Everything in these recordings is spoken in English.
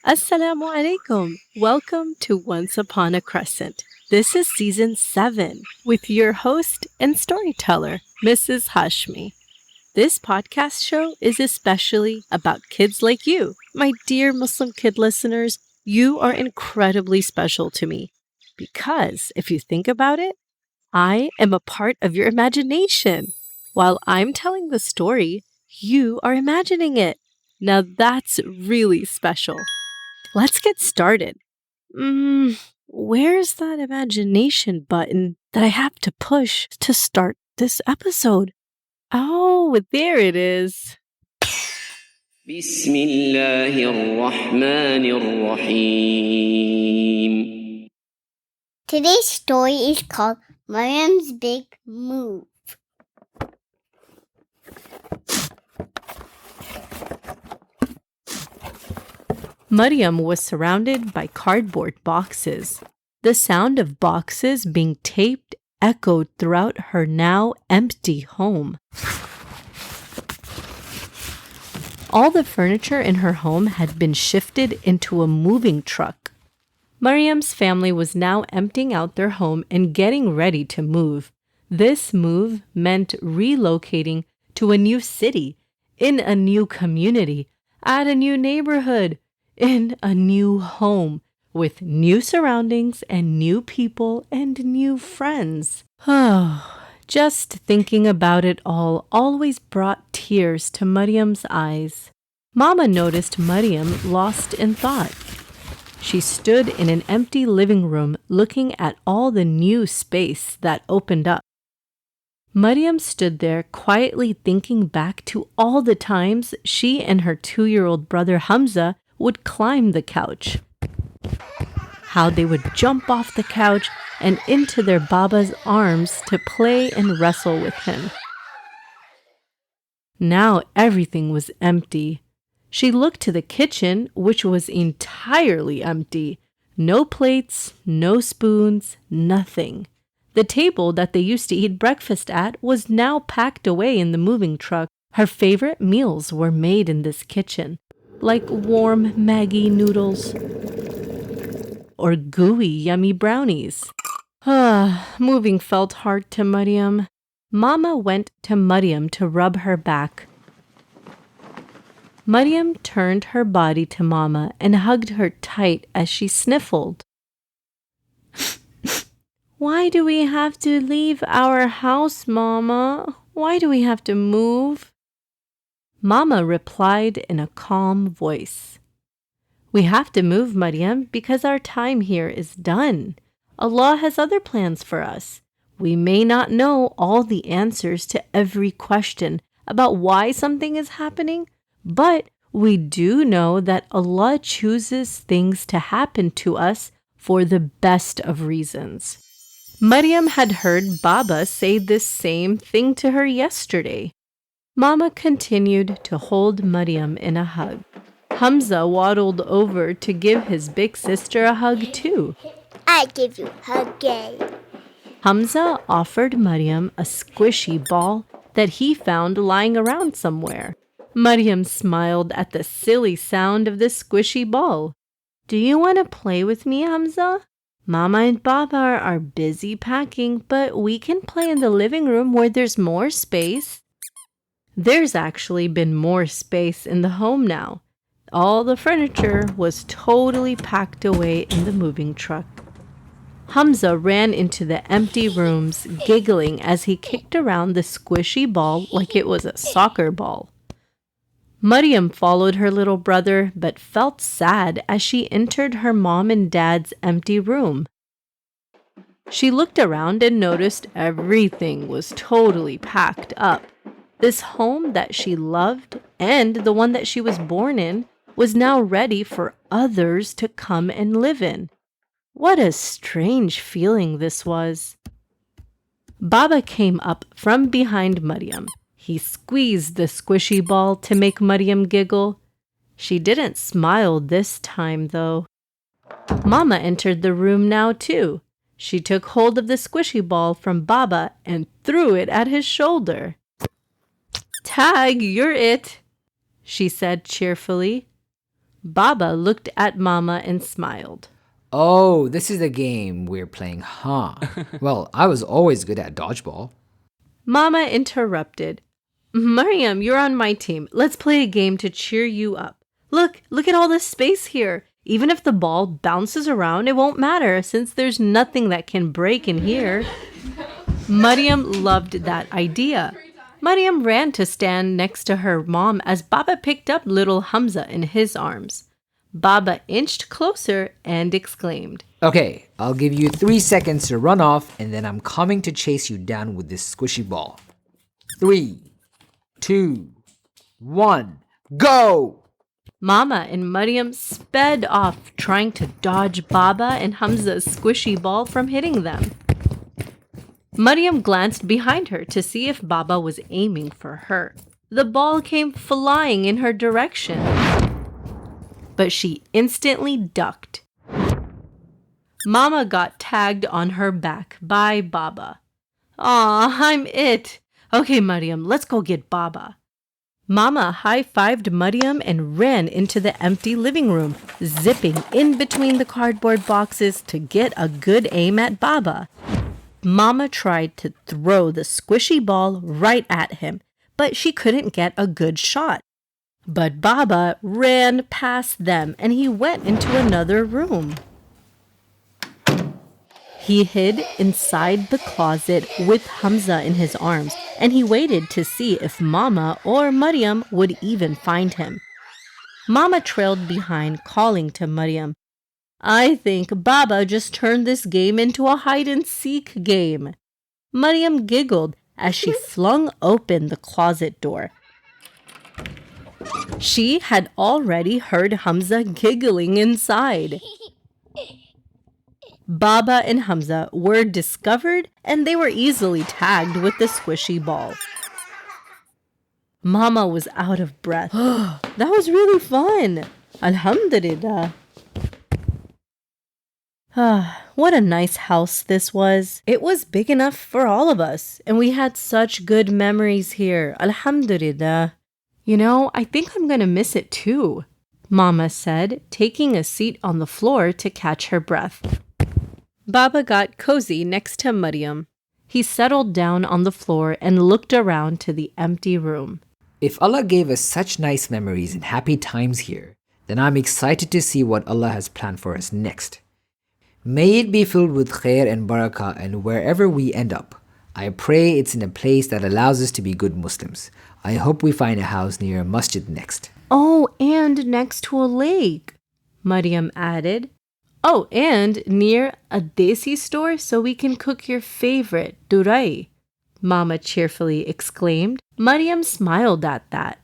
Assalamu alaikum. Welcome to Once Upon a Crescent. This is season 7 with your host and storyteller, Mrs. Hashmi. This podcast show is especially about kids like you. My dear Muslim kid listeners, you are incredibly special to me because if you think about it, I am a part of your imagination. While I'm telling the story, you are imagining it. Now that's really special. Let's get started. Where's that imagination button that I have to push to start this episode? Oh, there it is. بسم الله الرحمن الرحيم. Today's story is called Maryam's Big Move. Maryam was surrounded by cardboard boxes. The sound of boxes being taped echoed throughout her now empty home. All the furniture in her home had been shifted into a moving truck. Maryam's family was now emptying out their home and getting ready to move. This move meant relocating to a new city, in a new community, at a new neighborhood, in a new home, with new surroundings and new people and new friends. Just thinking about it all always brought tears to Maryam's eyes. Mama noticed Maryam lost in thought. She stood in an empty living room looking at all the new space that opened up. Maryam stood there quietly thinking back to all the times she and her 2-year-old brother Hamza would climb the couch. How they would jump off the couch and into their Baba's arms to play and wrestle with him. Now everything was empty. She looked to the kitchen, which was entirely empty. No plates, no spoons, nothing. The table that they used to eat breakfast at was now packed away in the moving truck. Her favorite meals were made in this kitchen, like warm Maggi noodles or gooey, yummy brownies. Moving felt hard to Maryam. Mama went to Maryam to rub her back. Maryam turned her body to Mama and hugged her tight as she sniffled. Why do we have to leave our house, Mama? Why do we have to move? Mama replied in a calm voice. We have to move, Maryam, because our time here is done. Allah has other plans for us. We may not know all the answers to every question about why something is happening, but we do know that Allah chooses things to happen to us for the best of reasons. Maryam had heard Baba say this same thing to her yesterday. Mama continued to hold Maryam in a hug. Hamza waddled over to give his big sister a hug too. I give you a hug, gay. Hamza offered Maryam a squishy ball that he found lying around somewhere. Maryam smiled at the silly sound of the squishy ball. Do you want to play with me, Hamza? Mama and Baba are busy packing, but we can play in the living room where there's more space. There's actually been more space in the home now. All the furniture was totally packed away in the moving truck. Hamza ran into the empty rooms, giggling as he kicked around the squishy ball like it was a soccer ball. Maryam followed her little brother, but felt sad as she entered her mom and dad's empty room. She looked around and noticed everything was totally packed up. This home that she loved and the one that she was born in was now ready for others to come and live in. What a strange feeling this was. Baba came up from behind Maryam. He squeezed the squishy ball to make Maryam giggle. She didn't smile this time, though. Mama entered the room now, too. She took hold of the squishy ball from Baba and threw it at his shoulder. Tag, you're it, she said cheerfully. Baba looked at Mama and smiled. Oh, this is the game we're playing, huh? Well, I was always good at dodgeball. Mama interrupted. Maryam, you're on my team. Let's play a game to cheer you up. Look at all this space here. Even if the ball bounces around, it won't matter since there's nothing that can break in here. Maryam loved that idea. Maryam ran to stand next to her mom as Baba picked up little Hamza in his arms. Baba inched closer and exclaimed, Okay, I'll give you 3 seconds to run off and then I'm coming to chase you down with this squishy ball. 3, 2, 1, go! Mama and Maryam sped off, trying to dodge Baba and Hamza's squishy ball from hitting them. Maryam glanced behind her to see if Baba was aiming for her. The ball came flying in her direction, but she instantly ducked. Mama got tagged on her back by Baba. Aw, I'm it. Okay, Maryam, let's go get Baba. Mama high-fived Maryam and ran into the empty living room, zipping in between the cardboard boxes to get a good aim at Baba. Mama tried to throw the squishy ball right at him, but she couldn't get a good shot. But Baba ran past them and he went into another room. He hid inside the closet with Hamza in his arms, and he waited to see if Mama or Maryam would even find him. Mama trailed behind, calling to Maryam, I think Baba just turned this game into a hide-and-seek game. Maryam giggled as she flung open the closet door. She had already heard Hamza giggling inside. Baba and Hamza were discovered and they were easily tagged with the squishy ball. Mama was out of breath. That was really fun. Alhamdulillah. What a nice house this was. It was big enough for all of us, and we had such good memories here. Alhamdulillah. You know, I think I'm going to miss it too, Mama said, taking a seat on the floor to catch her breath. Baba got cozy next to Maryam. He settled down on the floor and looked around to the empty room. If Allah gave us such nice memories and happy times here, then I'm excited to see what Allah has planned for us next. May it be filled with khair and barakah and wherever we end up. I pray it's in a place that allows us to be good Muslims. I hope we find a house near a masjid next. Oh, and next to a lake, Maryam added. Oh, and near a desi store so we can cook your favorite, durai, Mama cheerfully exclaimed. Maryam smiled at that.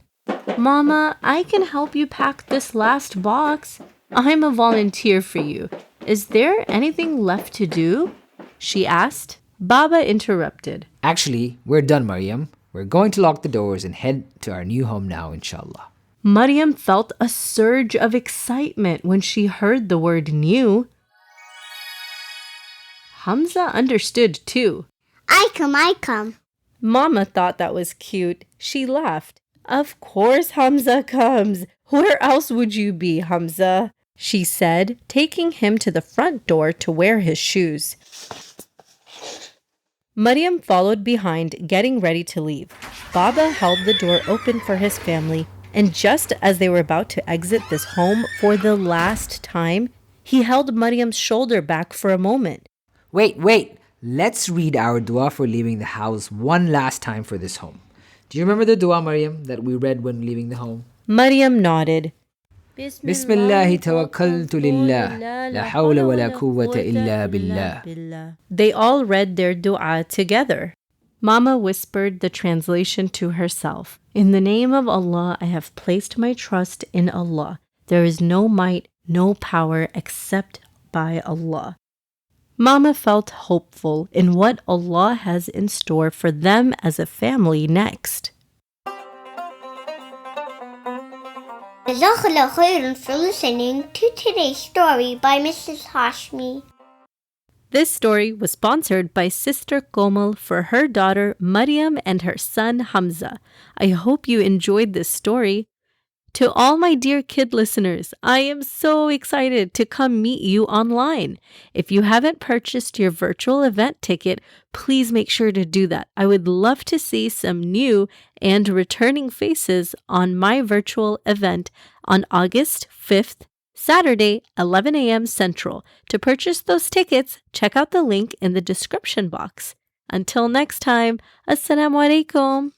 Mama, I can help you pack this last box. I'm a volunteer for you. Is there anything left to do? She asked. Baba interrupted. Actually, we're done, Maryam. We're going to lock the doors and head to our new home now, inshallah. Maryam felt a surge of excitement when she heard the word new. Hamza understood too. I come. Mama thought that was cute. She laughed. Of course Hamza comes. Where else would you be, Hamza? She said, taking him to the front door to wear his shoes. Maryam followed behind, getting ready to leave. Baba held the door open for his family, and just as they were about to exit this home for the last time, he held Maryam's shoulder back for a moment. Wait. Let's read our dua for leaving the house one last time for this home. Do you remember the dua, Maryam, that we read when leaving the home? Maryam nodded. Bismillahi tawakkaltu lillah, la hawla wa la quwwata illa billah. They all read their dua together. Mama whispered the translation to herself. In the name of Allah, I have placed my trust in Allah. There is no might, no power except by Allah. Mama felt hopeful in what Allah has in store for them as a family next. Jazakallah khairan for listening to today's story by Mrs. Hashmi. This story was sponsored by Sister Komal for her daughter Maryam and her son Hamza. I hope you enjoyed this story. To all my dear kid listeners, I am so excited to come meet you online. If you haven't purchased your virtual event ticket, please make sure to do that. I would love to see some new and returning faces on my virtual event on August 5th, Saturday, 11 a.m. Central. To purchase those tickets, check out the link in the description box. Until next time, Assalamu alaikum.